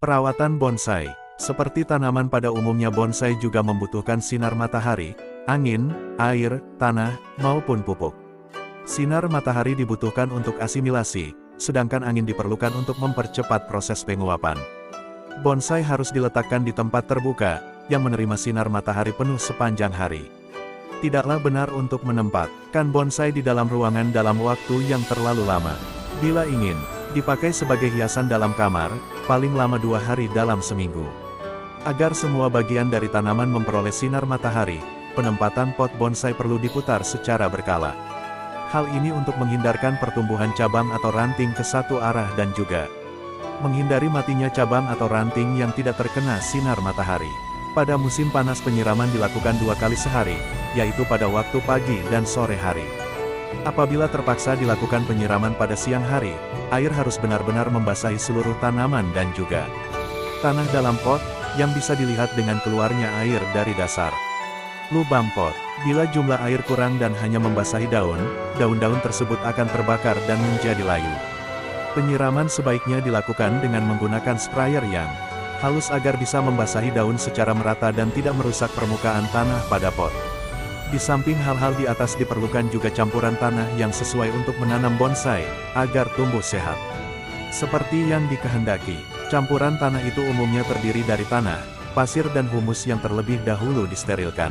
Perawatan bonsai. Seperti tanaman pada umumnya, bonsai juga membutuhkan sinar matahari, angin, air, tanah, maupun pupuk. Sinar matahari dibutuhkan untuk asimilasi, sedangkan angin diperlukan untuk mempercepat proses penguapan. Bonsai harus diletakkan di tempat terbuka, yang menerima sinar matahari penuh sepanjang hari. Tidaklah benar untuk menempatkan bonsai di dalam ruangan dalam waktu yang terlalu lama. Bila ingin dipakai sebagai hiasan dalam kamar, paling lama 2 hari dalam seminggu. Agar semua bagian dari tanaman memperoleh sinar matahari, penempatan pot bonsai perlu diputar secara berkala. Hal ini untuk menghindarkan pertumbuhan cabang atau ranting ke satu arah dan juga menghindari matinya cabang atau ranting yang tidak terkena sinar matahari. Pada musim panas, penyiraman dilakukan 2 kali sehari, yaitu pada waktu pagi dan sore hari. Apabila terpaksa dilakukan penyiraman pada siang hari, air harus benar-benar membasahi seluruh tanaman dan juga tanah dalam pot, yang bisa dilihat dengan keluarnya air dari dasar lubang pot. Bila jumlah air kurang dan hanya membasahi daun, daun-daun tersebut akan terbakar dan menjadi layu. Penyiraman sebaiknya dilakukan dengan menggunakan sprayer yang halus agar bisa membasahi daun secara merata dan tidak merusak permukaan tanah pada pot. Di samping hal-hal di atas, diperlukan juga campuran tanah yang sesuai untuk menanam bonsai, agar tumbuh sehat seperti yang dikehendaki. Campuran tanah itu umumnya terdiri dari tanah, pasir dan humus yang terlebih dahulu disterilkan.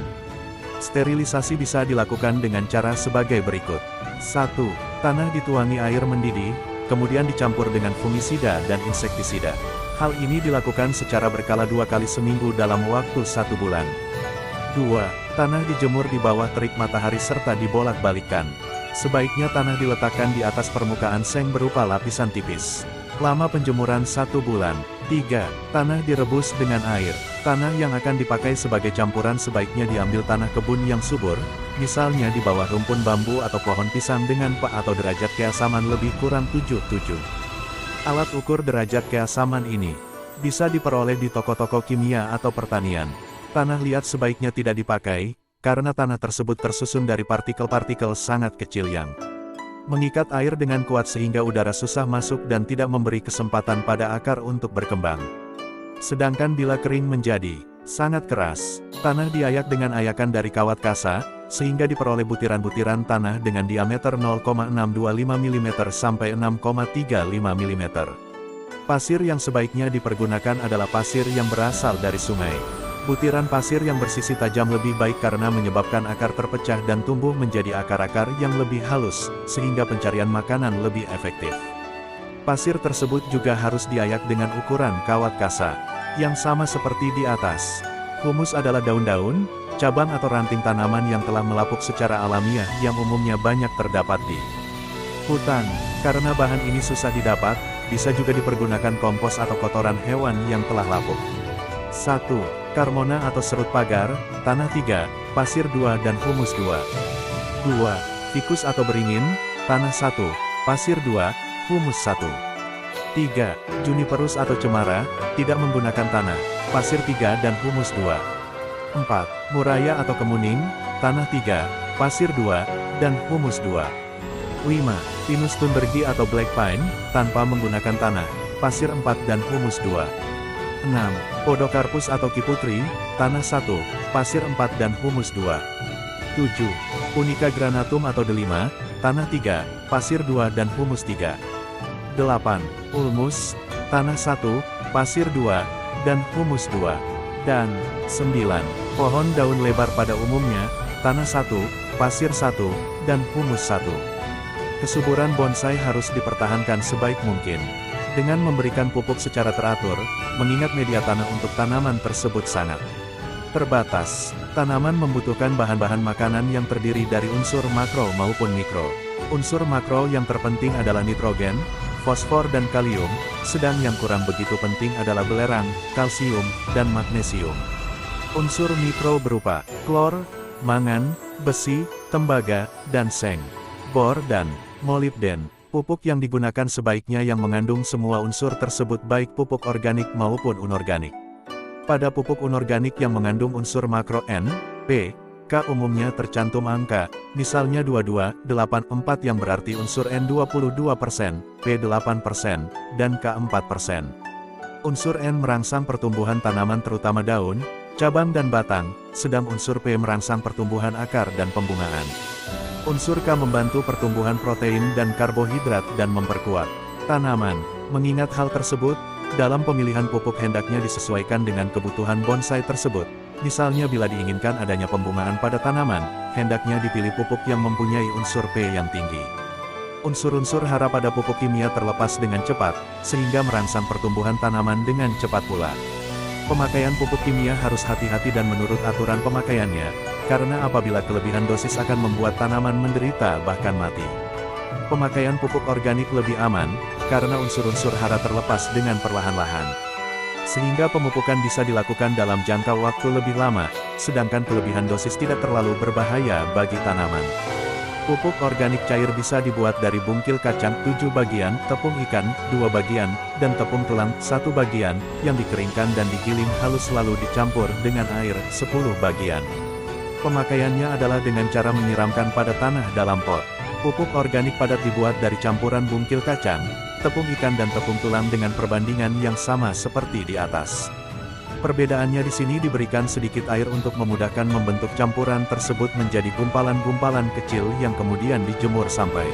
Sterilisasi bisa dilakukan dengan cara sebagai berikut. 1. Tanah dituangi air mendidih, kemudian dicampur dengan fungisida dan insektisida. Hal ini dilakukan secara berkala 2 kali seminggu dalam waktu 1 bulan. 2. Tanah dijemur di bawah terik matahari serta dibolak-balikkan. Sebaiknya tanah diletakkan di atas permukaan seng berupa lapisan tipis. Lama penjemuran 1 bulan. 3. Tanah direbus dengan air. Tanah yang akan dipakai sebagai campuran sebaiknya diambil tanah kebun yang subur, misalnya di bawah rumpun bambu atau pohon pisang dengan pH atau derajat keasaman lebih kurang 77. Alat ukur derajat keasaman ini bisa diperoleh di toko-toko kimia atau pertanian. Tanah liat sebaiknya tidak dipakai, karena tanah tersebut tersusun dari partikel-partikel sangat kecil yang mengikat air dengan kuat sehingga udara susah masuk dan tidak memberi kesempatan pada akar untuk berkembang. Sedangkan bila kering menjadi sangat keras, tanah diayak dengan ayakan dari kawat kasa, sehingga diperoleh butiran-butiran tanah dengan diameter 0,625 mm sampai 6,35 mm. Pasir yang sebaiknya dipergunakan adalah pasir yang berasal dari sungai. Butiran pasir yang bersisi tajam lebih baik karena menyebabkan akar terpecah dan tumbuh menjadi akar-akar yang lebih halus, sehingga pencarian makanan lebih efektif. Pasir tersebut juga harus diayak dengan ukuran kawat kasa, yang sama seperti di atas. Humus adalah daun-daun, cabang atau ranting tanaman yang telah melapuk secara alamiah yang umumnya banyak terdapat di hutan. Karena bahan ini susah didapat, bisa juga dipergunakan kompos atau kotoran hewan yang telah lapuk. 1. Karmona atau serut pagar, tanah 3, pasir 2 dan humus 2. 2. Fikus atau beringin, tanah 1, pasir 2, humus 1. 3. Juniperus atau cemara, tidak menggunakan tanah, pasir 3 dan humus 2. 4. Muraya atau kemuning, tanah 3, pasir 2, dan humus 2. 5. Pinus thunbergi atau black pine, tanpa menggunakan tanah, pasir 4 dan humus 2. 6. Podocarpus atau kiputri, tanah 1, pasir 4 dan humus 2. 7. Punica granatum atau delima, tanah 3, pasir 2 dan humus 3. 8. Ulmus, tanah 1, pasir 2, dan humus 2. Dan 9. Pohon daun lebar pada umumnya, tanah 1, pasir 1, dan humus 1. Kesuburan bonsai harus dipertahankan sebaik mungkin dengan memberikan pupuk secara teratur, mengingat media tanah untuk tanaman tersebut sangat terbatas. Tanaman membutuhkan bahan-bahan makanan yang terdiri dari unsur makro maupun mikro. Unsur makro yang terpenting adalah nitrogen, fosfor dan kalium, sedang yang kurang begitu penting adalah belerang, kalsium, dan magnesium. Unsur mikro berupa klor, mangan, besi, tembaga, dan seng, bor dan molibden. Pupuk yang digunakan sebaiknya yang mengandung semua unsur tersebut baik pupuk organik maupun inorganik. Pada pupuk inorganik yang mengandung unsur makro N, P, K umumnya tercantum angka, misalnya 2284 yang berarti unsur N 22%, P 8%, dan K 4%. Unsur N merangsang pertumbuhan tanaman terutama daun, cabang dan batang, sedang unsur P merangsang pertumbuhan akar dan pembungaan. Unsur K membantu pertumbuhan protein dan karbohidrat dan memperkuat tanaman. Mengingat hal tersebut, dalam pemilihan pupuk hendaknya disesuaikan dengan kebutuhan bonsai tersebut. Misalnya bila diinginkan adanya pembungaan pada tanaman, hendaknya dipilih pupuk yang mempunyai unsur P yang tinggi. Unsur-unsur hara pada pupuk kimia terlepas dengan cepat, sehingga merangsang pertumbuhan tanaman dengan cepat pula. Pemakaian pupuk kimia harus hati-hati dan menurut aturan pemakaiannya, karena apabila kelebihan dosis akan membuat tanaman menderita bahkan mati. Pemakaian pupuk organik lebih aman, karena unsur-unsur hara terlepas dengan perlahan-lahan. Sehingga pemupukan bisa dilakukan dalam jangka waktu lebih lama, sedangkan kelebihan dosis tidak terlalu berbahaya bagi tanaman. Pupuk organik cair bisa dibuat dari bungkil kacang 7 bagian, tepung ikan 2 bagian, dan tepung tulang 1 bagian, yang dikeringkan dan digiling halus lalu dicampur dengan air 10 bagian. Pemakaiannya adalah dengan cara menyiramkan pada tanah dalam pot. Pupuk organik padat dibuat dari campuran bungkil kacang, tepung ikan dan tepung tulang dengan perbandingan yang sama seperti di atas. Perbedaannya di sini diberikan sedikit air untuk memudahkan membentuk campuran tersebut menjadi gumpalan-gumpalan kecil yang kemudian dijemur sampai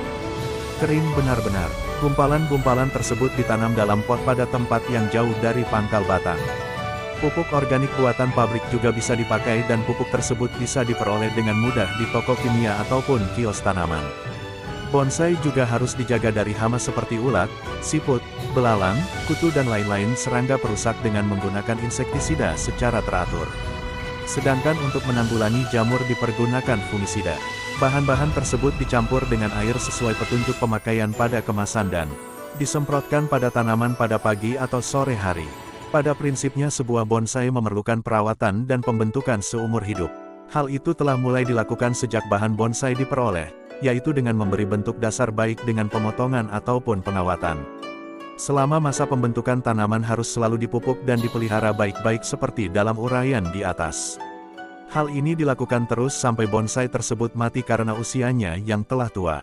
kering benar-benar. Gumpalan-gumpalan tersebut ditanam dalam pot pada tempat yang jauh dari pangkal batang. Pupuk organik buatan pabrik juga bisa dipakai dan pupuk tersebut bisa diperoleh dengan mudah di toko kimia ataupun kios tanaman. Bonsai juga harus dijaga dari hama seperti ulat, siput, belalang, kutu dan lain-lain serangga perusak dengan menggunakan insektisida secara teratur. Sedangkan untuk menanggulangi jamur dipergunakan fungisida. Bahan-bahan tersebut dicampur dengan air sesuai petunjuk pemakaian pada kemasan dan disemprotkan pada tanaman pada pagi atau sore hari. Pada prinsipnya sebuah bonsai memerlukan perawatan dan pembentukan seumur hidup. Hal itu telah mulai dilakukan sejak bahan bonsai diperoleh, yaitu dengan memberi bentuk dasar baik dengan pemotongan ataupun pengawatan. Selama masa pembentukan tanaman harus selalu dipupuk dan dipelihara baik-baik seperti dalam uraian di atas. Hal ini dilakukan terus sampai bonsai tersebut mati karena usianya yang telah tua.